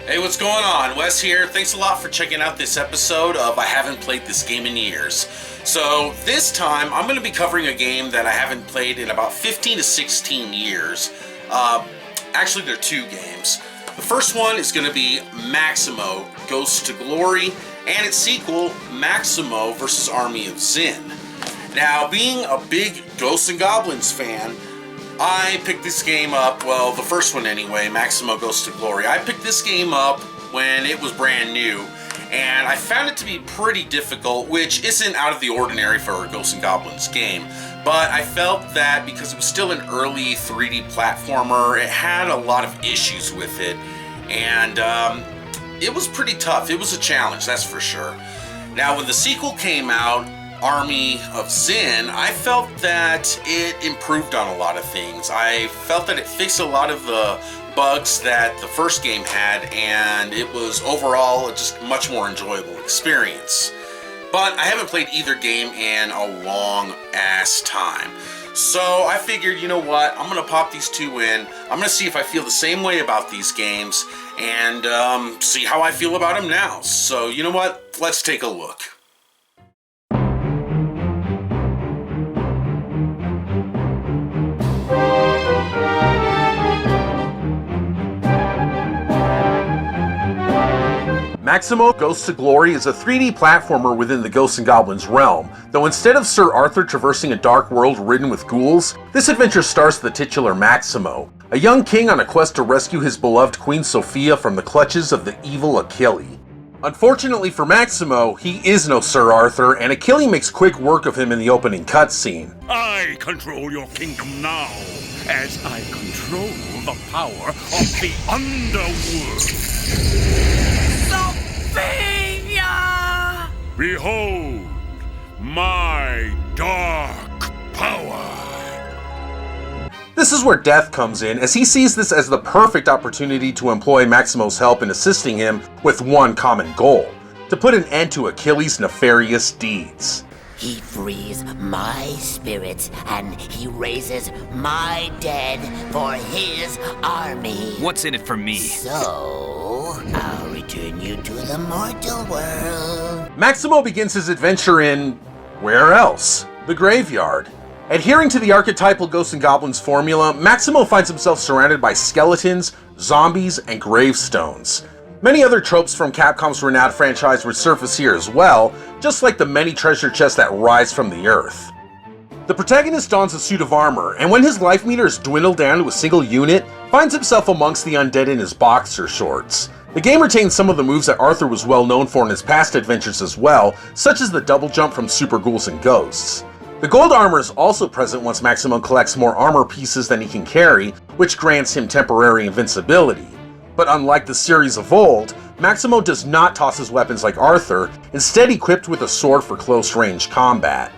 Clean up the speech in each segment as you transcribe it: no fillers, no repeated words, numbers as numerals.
Hey, what's going on? Wes here. Thanks a lot for checking out this episode of I Haven't Played This Game in Years. So this time I'm going to be covering a game that I haven't played in about 15 to 16 years. Actually, there are two games. The first one is going to be Maximo, Ghosts to Glory, and its sequel, Maximo vs. Army of Zin. Now, being a big Ghosts and Goblins fan, I picked this game up, well, the first one anyway, Maximo Ghosts to Glory. I picked this game up when it was brand new, and I found it to be pretty difficult, which isn't out of the ordinary for a Ghosts and Goblins game. But I felt that because it was still an early 3D platformer, it had a lot of issues with it, and it was pretty tough. It was a challenge, that's for sure. Now, when the sequel came out, Army of Zin, I felt that it improved on a lot of things. I felt that it fixed a lot of the bugs that the first game had, and it was overall just a much more enjoyable experience. But I haven't played either game in a long ass time. So I figured, you know what, I'm going to pop these two in. I'm going to see if I feel the same way about these games and see how I feel about them now. So you know what, let's take a look. Maximo Ghosts to Glory is a 3D platformer within the Ghosts and Goblins realm, though instead of Sir Arthur traversing a dark world ridden with ghouls, this adventure stars the titular Maximo, a young king on a quest to rescue his beloved Queen Sophia from the clutches of the evil Achille. Unfortunately for Maximo, he is no Sir Arthur, and Achille makes quick work of him in the opening cutscene. I control your kingdom now, as I control the power of the underworld. Sophia! Behold, my dark power. This is where Death comes in, as he sees this as the perfect opportunity to employ Maximo's help in assisting him with one common goal: to put an end to Achilles' nefarious deeds. He frees my spirits and he raises my dead for his army. What's in it for me? So, I'll return you to the mortal world. Maximo begins his adventure in... where else? The graveyard. Adhering to the archetypal Ghosts and Goblins formula, Maximo finds himself surrounded by skeletons, zombies, and gravestones. Many other tropes from Capcom's renowned franchise would surface here as well, just like the many treasure chests that rise from the earth. The protagonist dons a suit of armor, and when his life meter is dwindled down to a single unit, finds himself amongst the undead in his boxer shorts. The game retains some of the moves that Arthur was well known for in his past adventures as well, such as the double jump from Super Ghouls and Ghosts. The gold armor is also present once Maximo collects more armor pieces than he can carry, which grants him temporary invincibility. But unlike the series of old, Maximo does not toss his weapons like Arthur, instead equipped with a sword for close-range combat.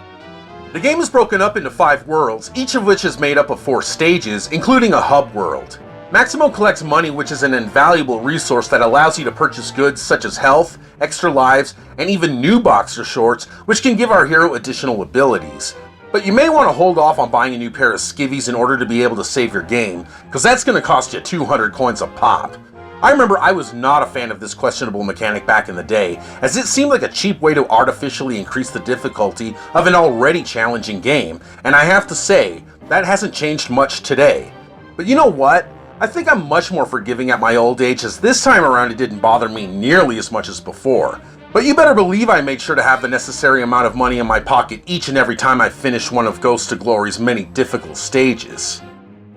The game is broken up into 5 worlds, each of which is made up of 4 stages, including a hub world. Maximo collects money, which is an invaluable resource that allows you to purchase goods such as health, extra lives, and even new boxer shorts, which can give our hero additional abilities. But you may want to hold off on buying a new pair of skivvies in order to be able to save your game, because that's going to cost you 200 coins a pop. I remember I was not a fan of this questionable mechanic back in the day, as it seemed like a cheap way to artificially increase the difficulty of an already challenging game, and I have to say, that hasn't changed much today. But you know what? I think I'm much more forgiving at my old age, as this time around it didn't bother me nearly as much as before. But you better believe I made sure to have the necessary amount of money in my pocket each and every time I finished one of Ghosts to Glory's many difficult stages.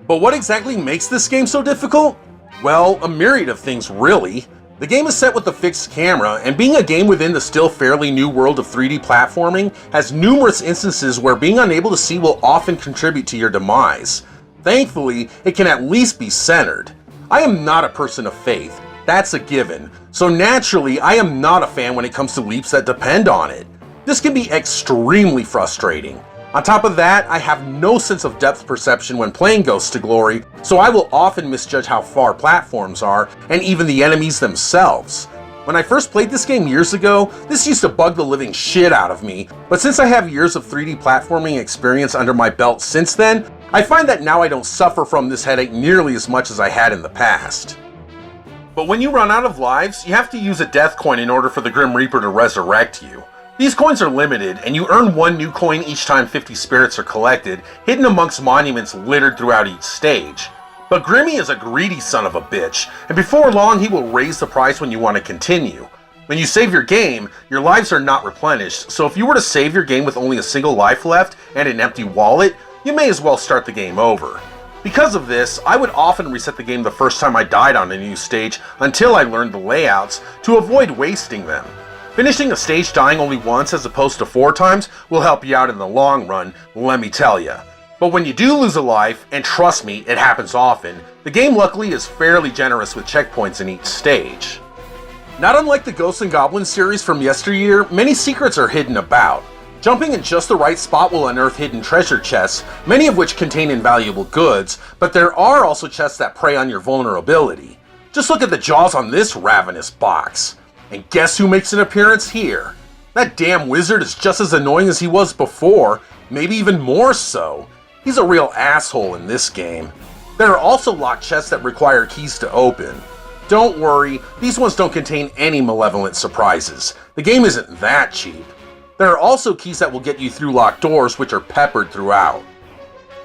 But what exactly makes this game so difficult? Well, a myriad of things really. The game is set with a fixed camera, and being a game within the still fairly new world of 3D platforming, has numerous instances where being unable to see will often contribute to your demise. Thankfully, it can at least be centered. I am not a person of faith, that's a given, so naturally I am not a fan when it comes to leaps that depend on it. This can be extremely frustrating. On top of that, I have no sense of depth perception when playing Ghosts to Glory, so I will often misjudge how far platforms are, and even the enemies themselves. When I first played this game years ago, this used to bug the living shit out of me, but since I have years of 3D platforming experience under my belt since then, I find that now I don't suffer from this headache nearly as much as I had in the past. but when you run out of lives, you have to use a death coin in order for the Grim Reaper to resurrect you. These coins are limited, and you earn one new coin each time 50 spirits are collected, hidden amongst monuments littered throughout each stage. But Grimmy is a greedy son of a bitch, and before long he will raise the price when you want to continue. When you save your game, your lives are not replenished, so if you were to save your game with only a single life left and an empty wallet, you may as well start the game over. Because of this, I would often reset the game the first time I died on a new stage until I learned the layouts to avoid wasting them. Finishing a stage dying only once as opposed to 4 times will help you out in the long run, let me tell ya. But when you do lose a life, and trust me, it happens often, the game luckily is fairly generous with checkpoints in each stage. Not unlike the Ghosts and Goblins series from yesteryear, many secrets are hidden about. Jumping in just the right spot will unearth hidden treasure chests, many of which contain invaluable goods, but there are also chests that prey on your vulnerability. Just look at the jaws on this ravenous box. And guess who makes an appearance here? That damn wizard is just as annoying as he was before, maybe even more so. He's a real asshole in this game. There are also locked chests that require keys to open. Don't worry, these ones don't contain any malevolent surprises. The game isn't that cheap. There are also keys that will get you through locked doors, which are peppered throughout.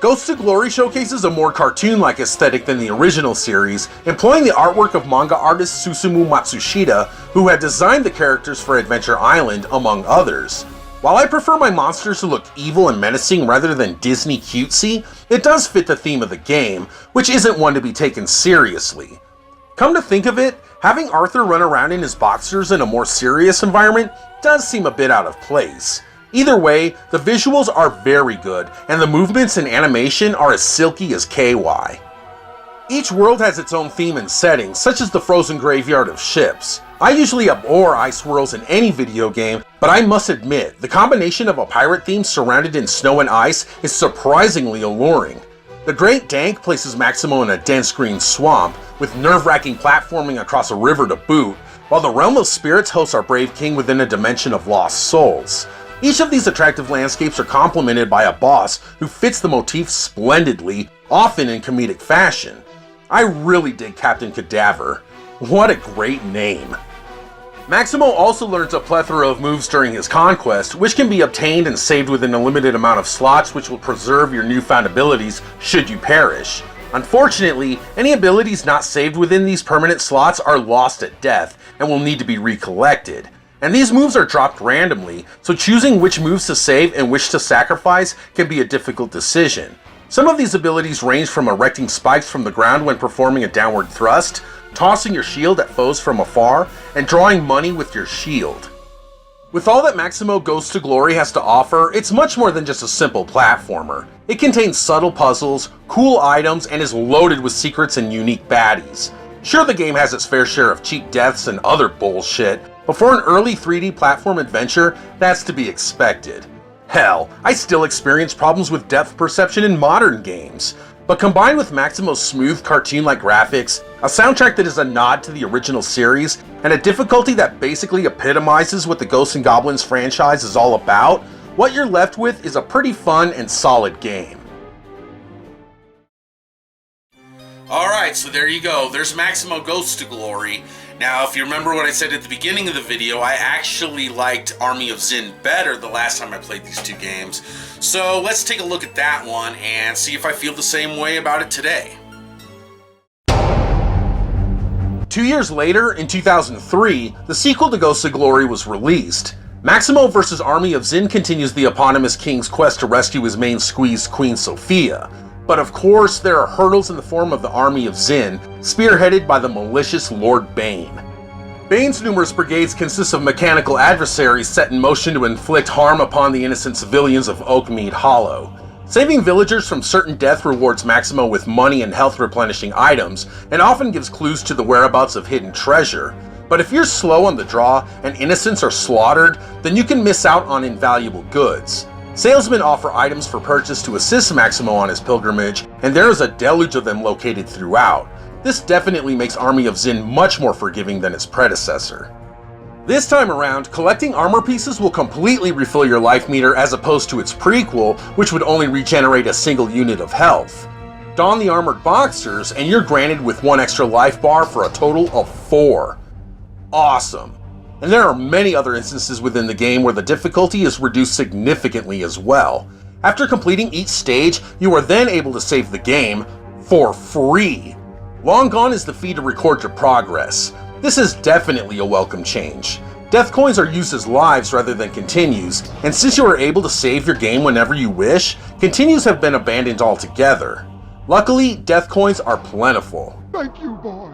Ghosts to Glory showcases a more cartoon-like aesthetic than the original series, employing the artwork of manga artist Susumu Matsushita, who had designed the characters for Adventure Island, among others. While I prefer my monsters to look evil and menacing rather than Disney cutesy, it does fit the theme of the game, which isn't one to be taken seriously. Come to think of it, having Arthur run around in his boxers in a more serious environment does seem a bit out of place. Either way, the visuals are very good, and the movements and animation are as silky as KY. Each world has its own theme and setting, such as the frozen graveyard of ships. I usually abhor ice worlds in any video game, but I must admit, the combination of a pirate theme surrounded in snow and ice is surprisingly alluring. The Great Dank places Maximo in a dense green swamp, with nerve-wracking platforming across a river to boot, while the Realm of Spirits hosts our brave king within a dimension of lost souls. Each of these attractive landscapes are complemented by a boss who fits the motif splendidly, often in comedic fashion. I really dig Captain Cadaver. What a great name. Maximo also learns a plethora of moves during his conquest, which can be obtained and saved within a limited amount of slots, which will preserve your newfound abilities should you perish. Unfortunately, any abilities not saved within these permanent slots are lost at death and will need to be recollected. And these moves are dropped randomly, so choosing which moves to save and which to sacrifice can be a difficult decision. Some of these abilities range from erecting spikes from the ground when performing a downward thrust, tossing your shield at foes from afar, and drawing money with your shield. With all that Maximo Ghosts to Glory has to offer, it's much more than just a simple platformer. It contains subtle puzzles, cool items, and is loaded with secrets and unique baddies. Sure, the game has its fair share of cheap deaths and other bullshit, but for an early 3D platform adventure, that's to be expected. Hell, I still experience problems with depth perception in modern games. But combined with Maximo's smooth cartoon-like graphics, a soundtrack that is a nod to the original series, and a difficulty that basically epitomizes what the Ghosts and Goblins franchise is all about, what you're left with is a pretty fun and solid game. Alright, so there you go. There's Maximo Ghosts to Glory. Now, if you remember what I said at the beginning of the video, I actually liked Army of Zin better the last time I played these two games. So let's take a look at that one and see if I feel the same way about it today. 2 years later, in 2003, the sequel to Ghosts of Glory was released. Maximo vs. Army of Zin continues the eponymous king's quest to rescue his main squeeze, Queen Sophia. But of course, there are hurdles in the form of the Army of Zin, spearheaded by the malicious Lord Bane. Bane's numerous brigades consist of mechanical adversaries set in motion to inflict harm upon the innocent civilians of Oakmead Hollow. Saving villagers from certain death rewards Maximo with money and health replenishing items, and often gives clues to the whereabouts of hidden treasure. But if you're slow on the draw and innocents are slaughtered, then you can miss out on invaluable goods. Salesmen offer items for purchase to assist Maximo on his pilgrimage, and there is a deluge of them located throughout. This definitely makes Army of Zin much more forgiving than its predecessor. This time around, collecting armor pieces will completely refill your life meter as opposed to its prequel, which would only regenerate a single unit of health. Don the armored boxers, and you're granted with 1 extra life bar for a total of 4. Awesome. And there are many other instances within the game where the difficulty is reduced significantly as well. After completing each stage, you are then able to save the game for free. Long gone is the fee to record your progress. This is definitely a welcome change. Death coins are used as lives rather than continues, and since you are able to save your game whenever you wish, continues have been abandoned altogether. Luckily, death coins are plentiful. Thank you, boy.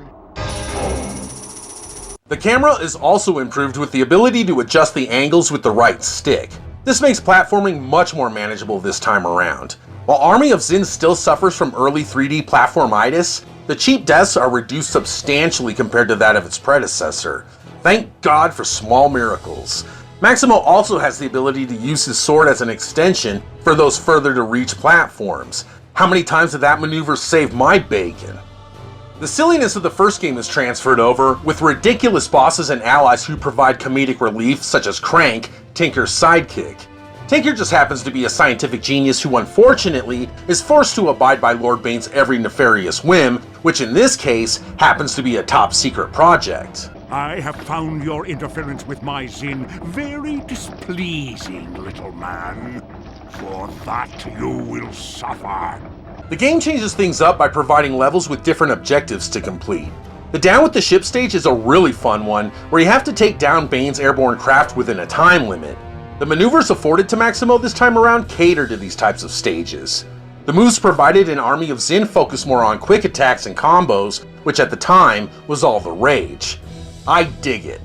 The camera is also improved with the ability to adjust the angles with the right stick. This makes platforming much more manageable this time around. While Army of Zin still suffers from early 3D platformitis, the cheap deaths are reduced substantially compared to that of its predecessor. Thank God for small miracles. Maximo also has the ability to use his sword as an extension for those further to reach platforms. How many times did that maneuver save my bacon? The silliness of the first game is transferred over, with ridiculous bosses and allies who provide comedic relief, such as Crank, Tinker's sidekick. Tinker just happens to be a scientific genius who unfortunately is forced to abide by Lord Bane's every nefarious whim, which in this case happens to be a top secret project. I have found your interference with my Zin very displeasing, little man. For that you will suffer. The game changes things up by providing levels with different objectives to complete. The Down with the Ship stage is a really fun one, where you have to take down Bane's airborne craft within a time limit. The maneuvers afforded to Maximo this time around cater to these types of stages. The moves provided in Army of Zin focus more on quick attacks and combos, which at the time was all the rage. I dig it.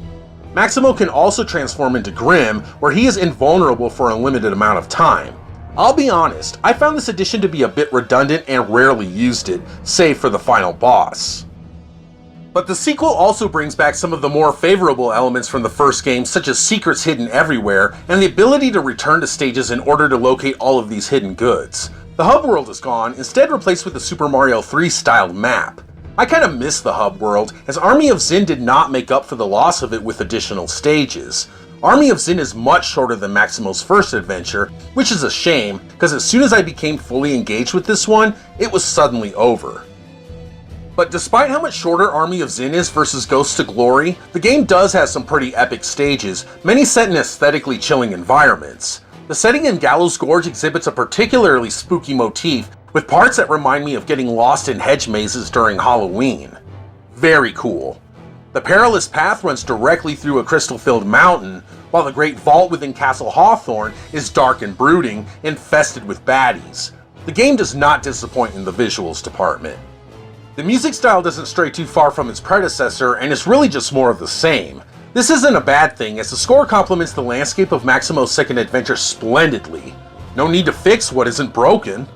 Maximo can also transform into Grim, where he is invulnerable for a limited amount of time. I'll be honest, I found this addition to be a bit redundant and rarely used it, save for the final boss. But the sequel also brings back some of the more favorable elements from the first game, such as secrets hidden everywhere, and the ability to return to stages in order to locate all of these hidden goods. The hub world is gone, instead replaced with the Super Mario 3 styled map. I kinda miss the hub world, as Army of Zin did not make up for the loss of it with additional stages. Army of Zin is much shorter than Maximo's first adventure, which is a shame, because as soon as I became fully engaged with this one, it was suddenly over. But despite how much shorter Army of Zin is versus Ghosts to Glory, the game does have some pretty epic stages, many set in aesthetically chilling environments. The setting in Gallows Gorge exhibits a particularly spooky motif, with parts that remind me of getting lost in hedge mazes during Halloween. Very cool. The perilous path runs directly through a crystal-filled mountain, while the great vault within Castle Hawthorne is dark and brooding, infested with baddies. The game does not disappoint in the visuals department. The music style doesn't stray too far from its predecessor, and is really just more of the same. This isn't a bad thing, as the score complements the landscape of Maximo's second adventure splendidly. No need to fix what isn't broken.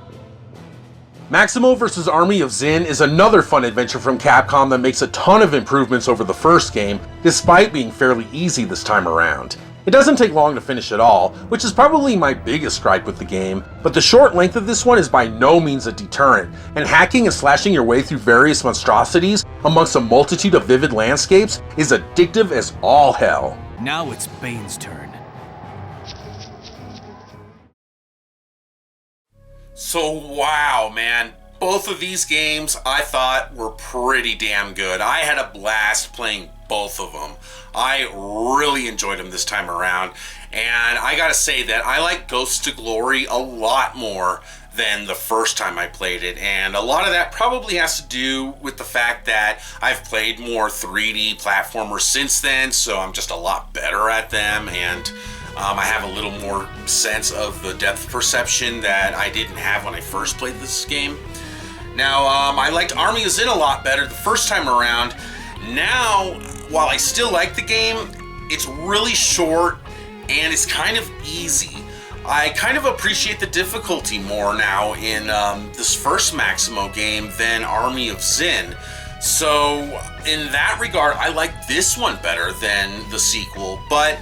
Maximo vs. Army of Zin is another fun adventure from Capcom that makes a ton of improvements over the first game, despite being fairly easy this time around. It doesn't take long to finish at all, which is probably my biggest gripe with the game, but the short length of this one is by no means a deterrent, and hacking and slashing your way through various monstrosities amongst a multitude of vivid landscapes is addictive as all hell. Now it's Bane's turn. So wow, man, both of these games I thought were pretty damn good. I had a blast playing both of them. I really enjoyed them this time around, and I gotta say that I like Ghosts to Glory a lot more than the first time I played it, and a lot of that probably has to do with the fact that I've played more 3D platformers since then, so I'm just a lot better at them, and I have a little more sense of the depth perception that I didn't have when I first played this game. Now, I liked Army of Zin a lot better the first time around. Now, while I still like the game, it's really short and it's kind of easy. I kind of appreciate the difficulty more now in this first Maximo game than Army of Zin. So, in that regard, I like this one better than the sequel, but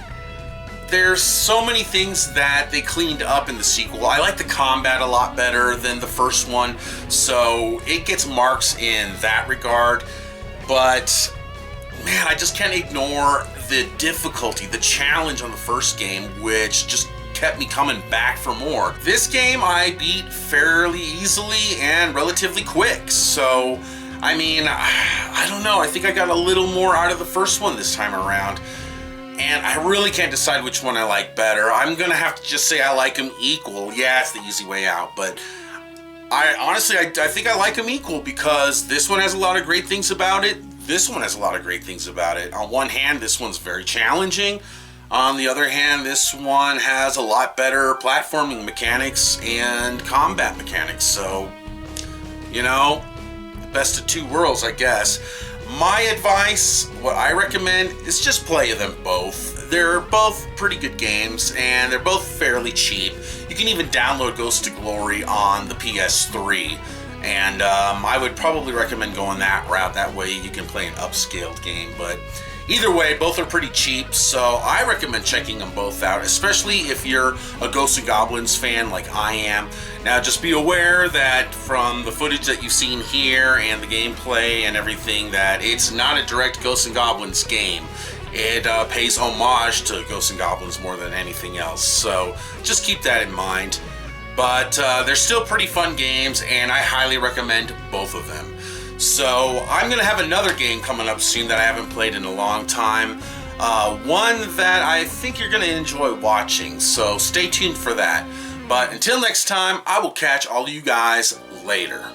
there's so many things that they cleaned up in the sequel. I like the combat a lot better than the first one, so it gets marks in that regard. But man, I just can't ignore the difficulty, the challenge on the first game, which just kept me coming back for more. This game I beat fairly easily and relatively quick, so I mean, I don't know, I think I got a little more out of the first one this time around, and I really can't decide which one I like better. I'm gonna have to just say I like them equal. Yeah, it's the easy way out, but I honestly think I like them equal because this one has a lot of great things about it. This one has a lot of great things about it. On one hand, this one's very challenging. On the other hand, this one has a lot better platforming mechanics and combat mechanics. So, you know, best of two worlds, I guess. My advice, what I recommend, is just play them both. They're both pretty good games, and they're both fairly cheap. You can even download Ghost to Glory on the PS3, and I would probably recommend going that route. That way you can play an upscaled game, but either way, both are pretty cheap, so I recommend checking them both out, especially if you're a Ghosts and Goblins fan like I am. Now, just be aware that from the footage that you've seen here and the gameplay and everything, that it's not a direct Ghosts and Goblins game. It pays homage to Ghosts and Goblins more than anything else, so just keep that in mind. But they're still pretty fun games, and I highly recommend both of them. So I'm going to have another game coming up soon that I haven't played in a long time. One that I think you're going to enjoy watching, so stay tuned for that. But until next time, I will catch all of you guys later.